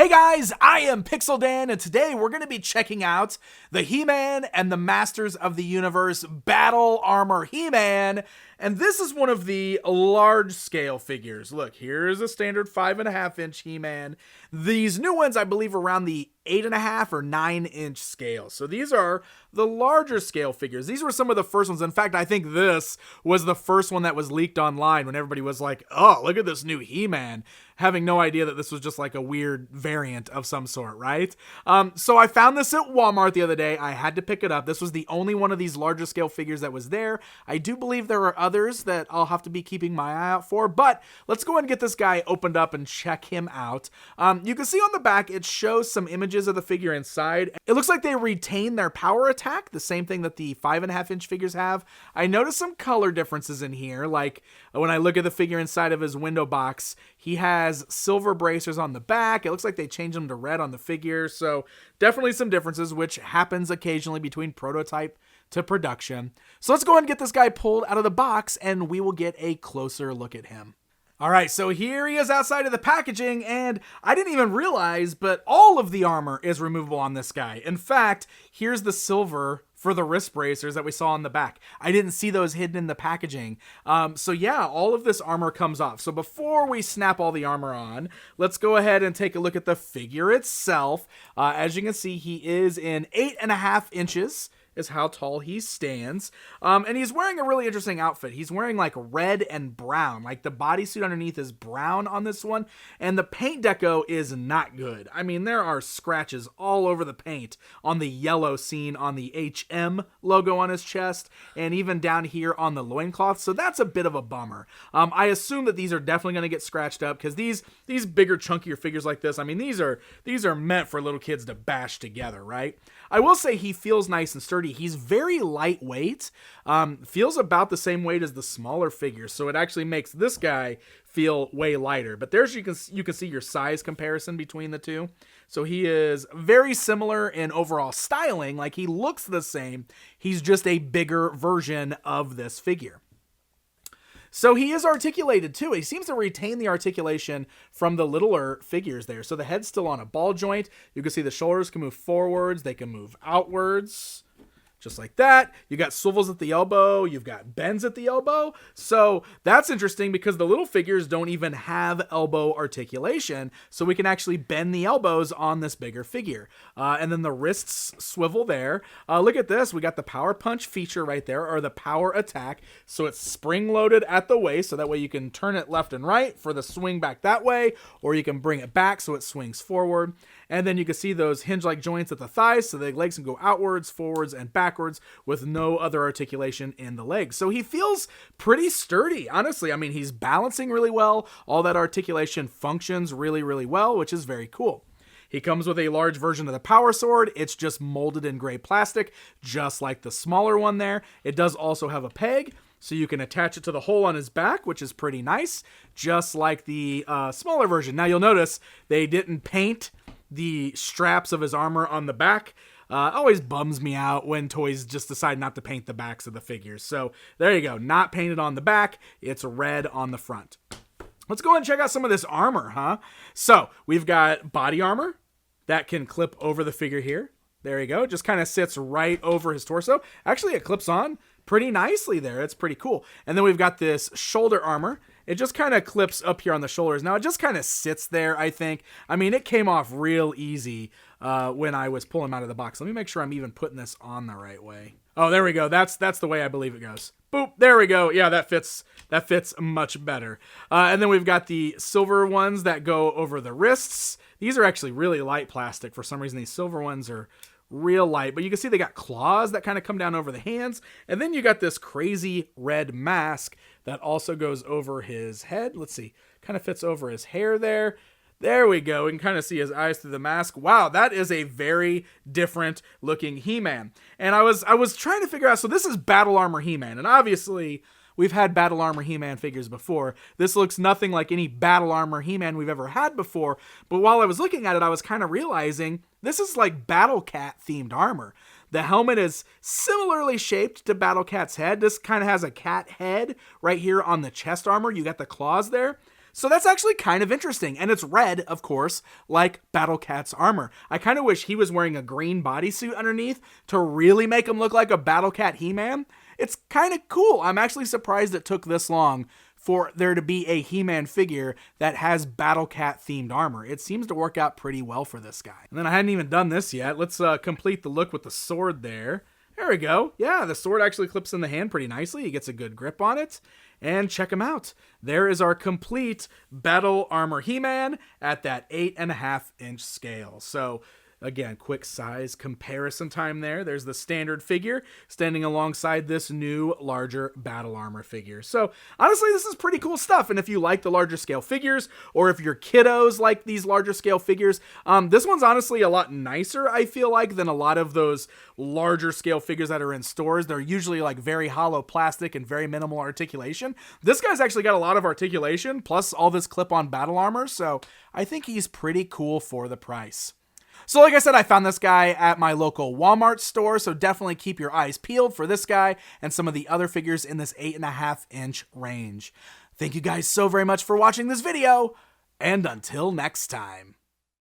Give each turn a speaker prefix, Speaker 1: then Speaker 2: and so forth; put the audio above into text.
Speaker 1: Hey guys, I am Pixel Dan, and today we're going to be checking out the He-Man and the Masters of the Universe Battle Armor He-Man, and this is one of the large-scale figures. Look, here's a standard 5.5-inch He-Man. These new ones, I believe, are around the 8.5 or 9-inch scale. So these are the larger scale figures. These were some of the first ones. In fact, I think this was the first one that was leaked online when everybody was like, oh, look at this new He-Man, having no idea that this was just like a weird variant of some sort, right? So I found this at Walmart the other day. I had to pick it up. This was the only one of these larger scale figures that was there. I do believe there are others that I'll have to be keeping my eye out for, but let's go ahead and get this guy opened up and check him out. You can see on the back, it shows some images of the figure inside. It looks like they retain their power attack, the same thing that the 5.5-inch figures have. I noticed some color differences in here, like when I look at the figure inside of his window box, he has silver bracers on the back. It looks like they changed them to red on the figure, so definitely some differences, which happens occasionally between prototype to production. So let's go ahead and get this guy pulled out of the box, and we will get a closer look at him. All right, so here he is outside of the packaging, and I didn't even realize, but all of the armor is removable on this guy. In fact, here's the silver for the wrist bracers that we saw on the back. I didn't see those hidden in the packaging. So yeah, all of this armor comes off. So before we snap all the armor on, let's go ahead and take a look at the figure itself. As you can see, he is in 8.5 inches. Is how tall he stands. And he's wearing a really interesting outfit. He's wearing like red and brown. Like the bodysuit underneath is brown on this one. And the paint deco is not good. I mean, there are scratches all over the paint on the yellow seen on the HM logo on his chest. And even down here on the loincloth. So that's a bit of a bummer. I assume that these are definitely going to get scratched up. Because these bigger, chunkier figures like this, I mean, these are meant for little kids to bash together, right? I will say he feels nice and sturdy. He's very lightweight, feels about the same weight as the smaller figures, so it actually makes this guy feel way lighter. But there's you can see your size comparison between the two. So he is very similar in overall styling, like he looks the same. He's just a bigger version of this figure. So he is articulated too. He seems to retain the articulation from the littler figures there. So the head's still on a ball joint. You can see the shoulders can move forwards. They can move outwards. Just like that. You got swivels at the elbow. You've got bends at the elbow. So that's interesting because the little figures don't even have elbow articulation. So we can actually bend the elbows on this bigger figure. And then the wrists swivel there. Look at this. We got the power punch feature right there, or the power attack. So it's spring loaded at the waist. So that way you can turn it left and right for the swing back that way. Or you can bring it back so it swings forward. And then you can see those hinge-like joints at the thighs, so the legs can go outwards, forwards, and backwards with no other articulation in the legs. So he feels pretty sturdy, honestly. I mean, he's balancing really well. All that articulation functions really, really well, which is very cool. He comes with a large version of the power sword. It's just molded in gray plastic, just like the smaller one there. It does also have a peg, so you can attach it to the hole on his back, which is pretty nice, just like the smaller version. Now, you'll notice they didn't paint the straps of his armor on the back. Always bums me out when toys just decide not to paint the backs of the figures. So there you go. Not painted on the back. It's red on the front. Let's go ahead and check out some of this armor, huh? So we've got body armor that can clip over the figure here. There you go. It just kind of sits right over his torso. Actually, it clips on pretty nicely there. It's pretty cool. And then we've got this shoulder armor. It just kind of clips up here on the shoulders. Now, it just kind of sits there, I think. I mean, it came off real easy when I was pulling him out of the box. Let me make sure I'm even putting this on the right way. Oh, there we go. That's the way I believe it goes. Boop, there we go. Yeah, that fits much better. And then we've got the silver ones that go over the wrists. These are actually really light plastic. For some reason, these silver ones are real light, but you can see they got claws that kind of come down over the hands. And then you got this crazy red mask that also goes over his head. Let's see, kind of fits over his hair there. There we go. We can kind of see his eyes through the mask. Wow, that is a very different looking He-Man. And I was trying to figure out, so this is Battle Armor He-Man, and obviously we've had Battle Armor He-Man figures before. This looks nothing like any Battle Armor He-Man we've ever had before, but while I was looking at it, I was kind of realizing this is like Battle Cat themed armor. The helmet is similarly shaped to Battle Cat's head. This kind of has a cat head right here on the chest armor. You got the claws there. So that's actually kind of interesting. And it's red, of course, like Battle Cat's armor. I kind of wish he was wearing a green bodysuit underneath to really make him look like a Battle Cat He-Man. It's kind of cool. I'm actually surprised it took this long for there to be a He-Man figure that has Battle Cat themed armor. It seems to work out pretty well for this guy. And then I hadn't even done this yet. Let's complete the look with the sword there. There we go. Yeah, the sword actually clips in the hand pretty nicely. He gets a good grip on it. And check him out. There is our complete Battle Armor He-Man at that 8.5-inch scale. So again, quick size comparison time there. There's the standard figure standing alongside this new, larger Battle Armor figure. So honestly, this is pretty cool stuff. And if you like the larger scale figures, or if your kiddos like these larger scale figures, this one's honestly a lot nicer, I feel like, than a lot of those larger scale figures that are in stores. They're usually like very hollow plastic and very minimal articulation. This guy's actually got a lot of articulation, plus all this clip-on battle armor. So I think he's pretty cool for the price. So like I said, I found this guy at my local Walmart store, so definitely keep your eyes peeled for this guy and some of the other figures in this 8.5-inch range. Thank you guys so very much for watching this video, and until next time.